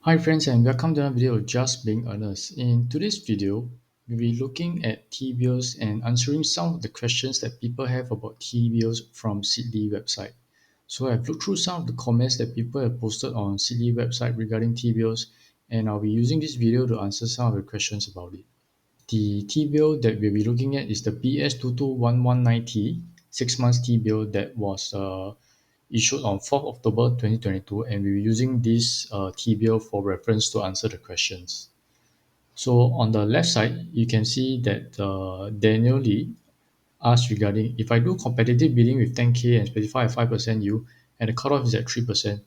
Hi friends and welcome to another video of Just Being Honest. In today's video, we'll be looking at T-bills and answering some of the questions that people have about T-bills from Seedly website. So I've looked through some of the comments that people have posted on Seedly website regarding T-bills, and I'll be using this video to answer some of the questions about it. The T-bill that we'll be looking at is the PS22119T 6 months T-bill that was issued on 4th October 2022, and we're using this T-bill for reference to answer the questions. So on the left side, you can see that Daniel Lee asked regarding if I do competitive bidding with 10K and specify a 5% yield and the cutoff is at 3%,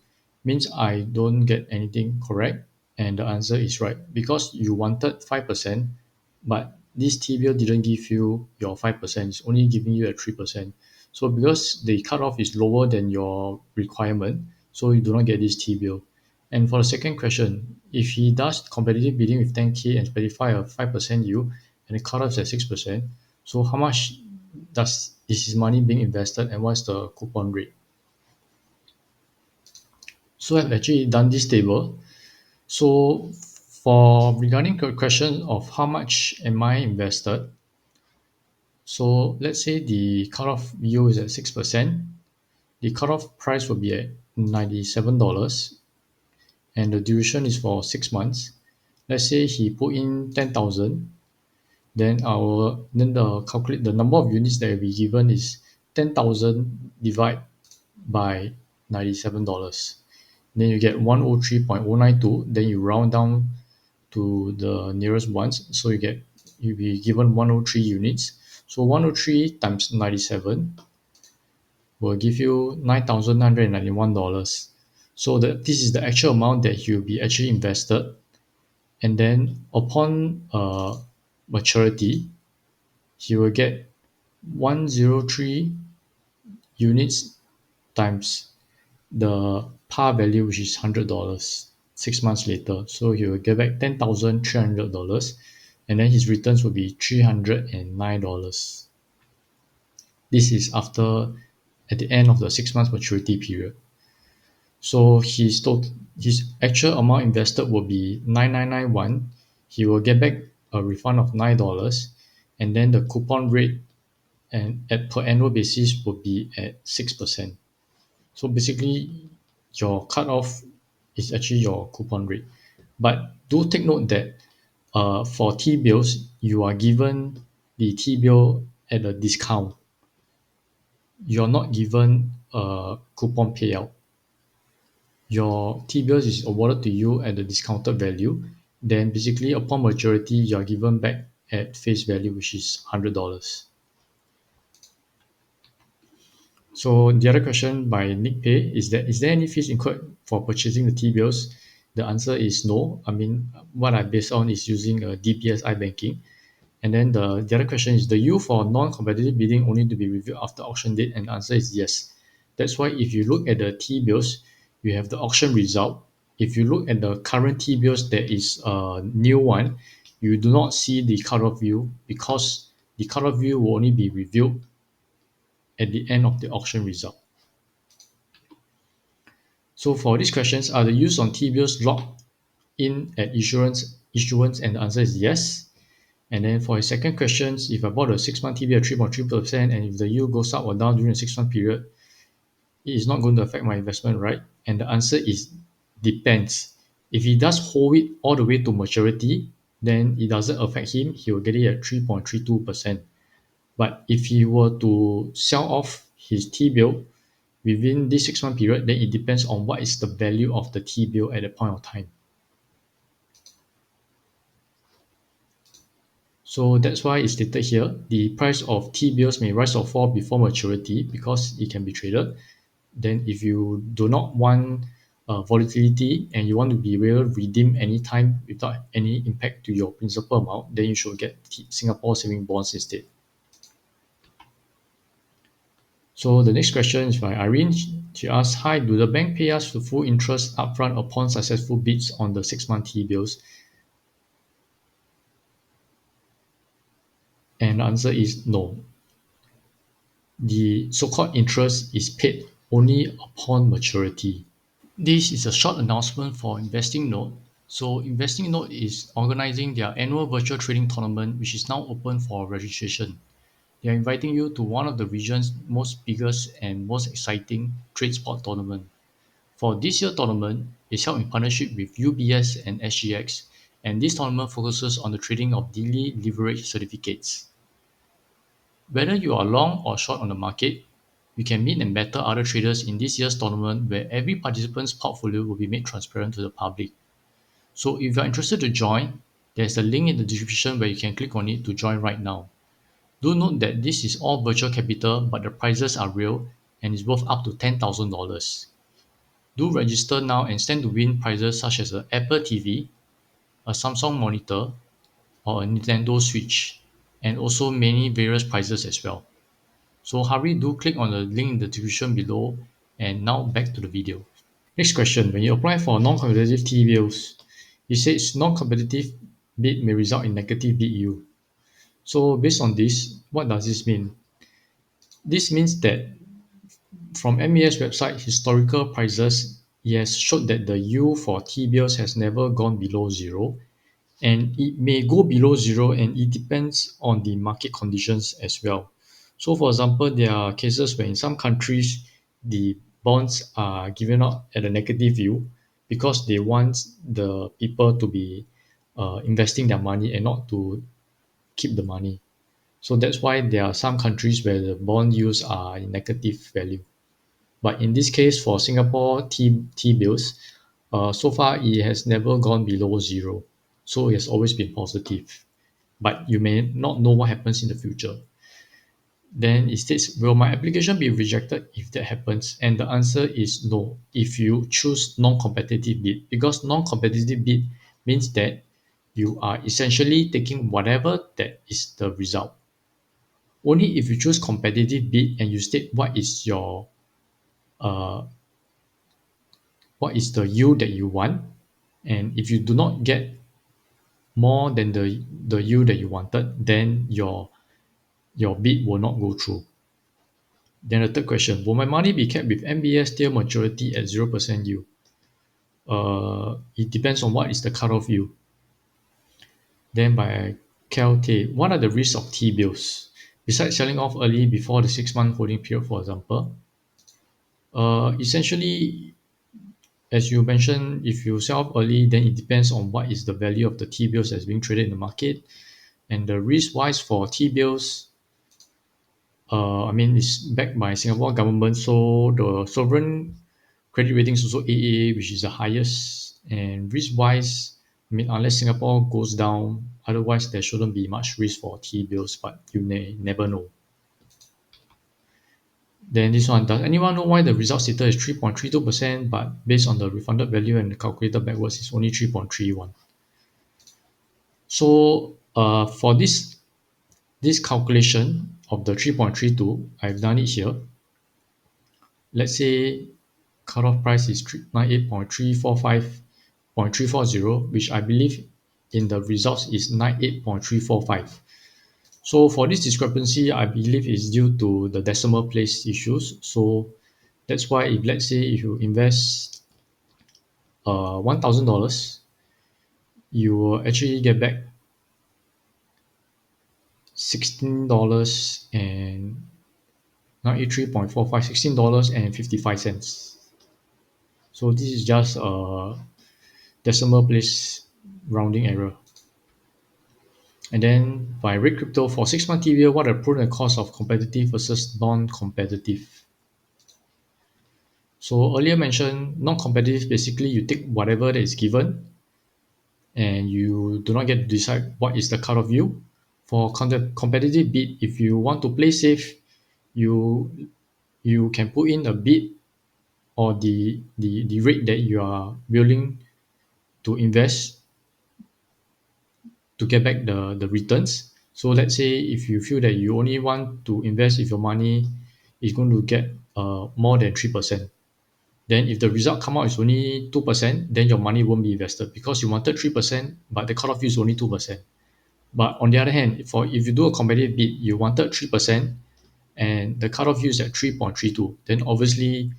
means I don't get anything correct. And the answer is right because you wanted 5%, but this T-bill didn't give you your 5%, it's only giving you a 3%. So because the cutoff is lower than your requirement, so you do not get this T-bill. And for the second question, if he does competitive bidding with 10K and specify a 5% yield and the cutoff is at 6%, so how much is his money being invested and what's the coupon rate? So I've actually done this table. So for regarding the question of how much am I invested, so let's say the cutoff yield is at 6%, the cutoff price will be at $97 and the duration is for 6 months. Let's say he put in 10,000, then the number of units that will be given is 10,000 divided by $97. Then you get 103.092. Then you round down to the nearest ones. So you'll be given 103 units. So 103 times 97 will give you $9,991. So this is the actual amount that you'll be actually invested. And then upon maturity, you will get 103 units times the par value, which is $100 6 months later. So he will get back $10,300, and then his returns will be $309. This is at the end of the 6 months maturity period. So his actual amount invested will be 9991. He will get back a refund of $9, and then the coupon rate and at per annual basis will be at 6%. So basically, your cutoff is actually your coupon rate. But do take note that for T-bills, you are given the T-bill at a discount. You're not given a coupon payout. Your T-bills is awarded to you at the discounted value. Then basically, upon maturity, you are given back at face value, which is $100. So the other question by Nick Pay is there any fees incurred for purchasing the T-bills? The answer is no. I mean, what I based on is using a DPS iBanking. And then the other question is the yield for non-competitive bidding only to be reviewed after auction date, and the answer is yes. That's why if you look at the T-bills, you have the auction result. If you look at the current T-bills, there is a new one. You do not see the cutoff view because the cutoff view will only be reviewed at the end of the auction result. So for these questions, are the yields on T-bills locked in at issuance? And the answer is yes. And then for his second questions, if I bought a 6-month T-bill at 3.3% and if the yield goes up or down during the 6-month period, it is not going to affect my investment, right? And the answer is depends. If he does hold it all the way to maturity, then it doesn't affect him. He will get it at 3.32%. But if he were to sell off his T-bill within this 6-month period, then it depends on what is the value of the T-bill at that point of time. So that's why it's stated here, the price of T-bills may rise or fall before maturity because it can be traded. Then if you do not want volatility and you want to be able to redeem anytime without any impact to your principal amount, then you should get Singapore saving bonds instead. So the next question is by Irene. She asks, hi, do the bank pay us the full interest upfront upon successful bids on the 6-month T-bills? And the answer is no. The so-called interest is paid only upon maturity. This is a short announcement for InvestingNote. So InvestingNote is organizing their annual virtual trading tournament, which is now open for registration. They are inviting you to one of the region's most biggest and most exciting trade sport tournament. For this year's tournament, it's held in partnership with UBS and SGX, and this tournament focuses on the trading of daily leverage certificates. Whether you are long or short on the market, you can meet and battle other traders in this year's tournament where every participant's portfolio will be made transparent to the public. So if you are interested to join, there's a link in the description where you can click on it to join right now. Do note that this is all virtual capital, but the prizes are real and is worth up to $10,000. Do register now and stand to win prizes such as an Apple TV, a Samsung monitor, or a Nintendo Switch, and also many various prizes as well. So hurry, do click on the link in the description below. And now back to the video. Next question. When you apply for non-competitive T-bills, it says non-competitive bid may result in negative bid yield. So based on this, what does this mean? This means that from MAS website historical prices, it has showed that the yield for T-bills has never gone below zero, and it may go below zero, and it depends on the market conditions as well. So for example, there are cases where in some countries the bonds are given out at a negative yield because they want the people to be investing their money and not to keep the money. So that's why there are some countries where the bond yields are in negative value. But in this case, for Singapore T bills, so far it has never gone below zero. So it has always been positive. But you may not know what happens in the future. Then it states, will my application be rejected if that happens? And the answer is no, if you choose non-competitive bid. Because non-competitive bid means that you are essentially taking whatever that is the result. Only if you choose competitive bid and you state uh, what is the yield that you want, and if you do not get more than the yield that you wanted, then your bid will not go through. Then the third question, will my money be kept with MBS till maturity at 0% yield? It depends on what is the cutoff yield. Then by Kelte, what are the risks of T-bills? Besides selling off early before the 6-month holding period, for example, essentially, as you mentioned, if you sell off early, then it depends on what is the value of the T-bills that's being traded in the market. And the risk-wise for T-bills, I mean, it's backed by Singapore government, so the sovereign credit rating is also AA, which is the highest. And risk-wise, I mean, unless Singapore goes down, otherwise there shouldn't be much risk for T-bills, but you may never know. Then this one, does anyone know why the result stated is 3.32%, but based on the refunded value and calculated backwards, it's only 3.31? So for this calculation of the 3.32, I've done it here. Let's say cutoff price is 98.345.340, which I believe in the results is 98.345. So for this discrepancy, I believe is due to the decimal place issues. So that's why if let's say if you invest $1,000, you will actually get back $16 and 93.45, $16.55. So this is just a decimal place rounding error. And then by rate crypto for 6-month TVL, what are the pros and cons of competitive versus non-competitive? So earlier mentioned, non-competitive, basically you take whatever that is given and you do not get to decide what is the cutoff view. For competitive bid, if you want to play safe, you can put in a bid or the rate that you are willing to invest to get back the returns. So let's say if you feel that you only want to invest if your money is going to get more than 3%, then if the result come out is only 2%, then your money won't be invested because you wanted 3%, but the cutoff is only 2%. But on the other hand, for if you do a competitive bid, you wanted 3%, and the cutoff is at 3.32, then obviously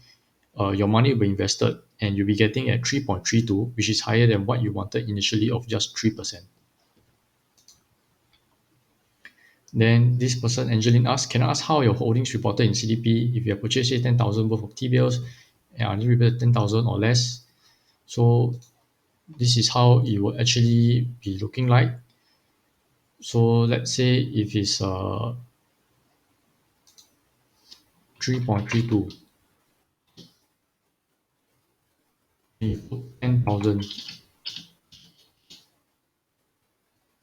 your money will be invested and you'll be getting at 3.32, which is higher than what you wanted initially of just 3%. Then this person, Angeline, asks, can I ask how your holdings reported in CDP if you have purchased say 10,000 worth of T-bills and only reported 10,000 or less? So this is how it will actually be looking like. So let's say if it's 3.32, you put 10,000,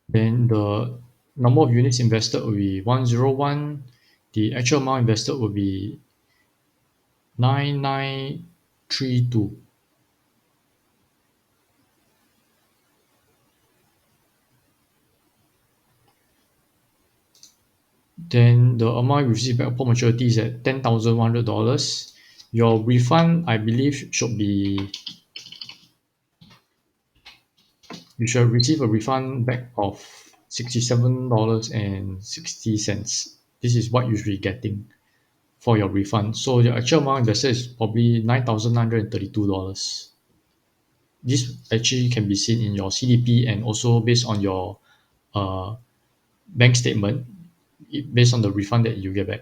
then the number of units invested will be 101. The actual amount invested will be 9932. Then the amount you receive back upon maturity is at $10,100. Your refund, I believe, should be you should receive a refund back of $67.60. This is what you should be getting for your refund. So your actual amount invested is probably $9,932. This actually can be seen in your CDP and also based on your uh, bank statement, based on the refund that you get back.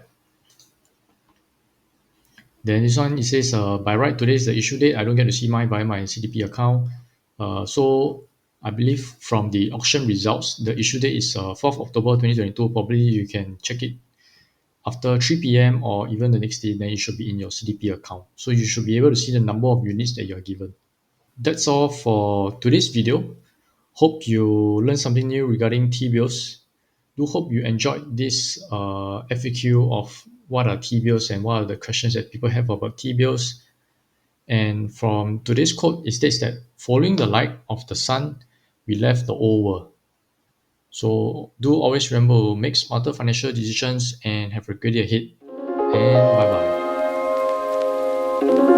Then this one, it says, by right, today is the issue date. I don't get to see mine via my CDP account. So I believe from the auction results, the issue date is 4th October 2022. Probably you can check it after 3 p.m. or even the next day, then it should be in your CDP account. So you should be able to see the number of units that you're given. That's all for today's video. Hope you learned something new regarding T-bills. Do hope you enjoyed this FAQ of what are T-bills and what are the questions that people have about T-bills. And from today's quote, it states that following the light of the sun, we left the old world. So do always remember to make smarter financial decisions and have a great day ahead. And bye bye.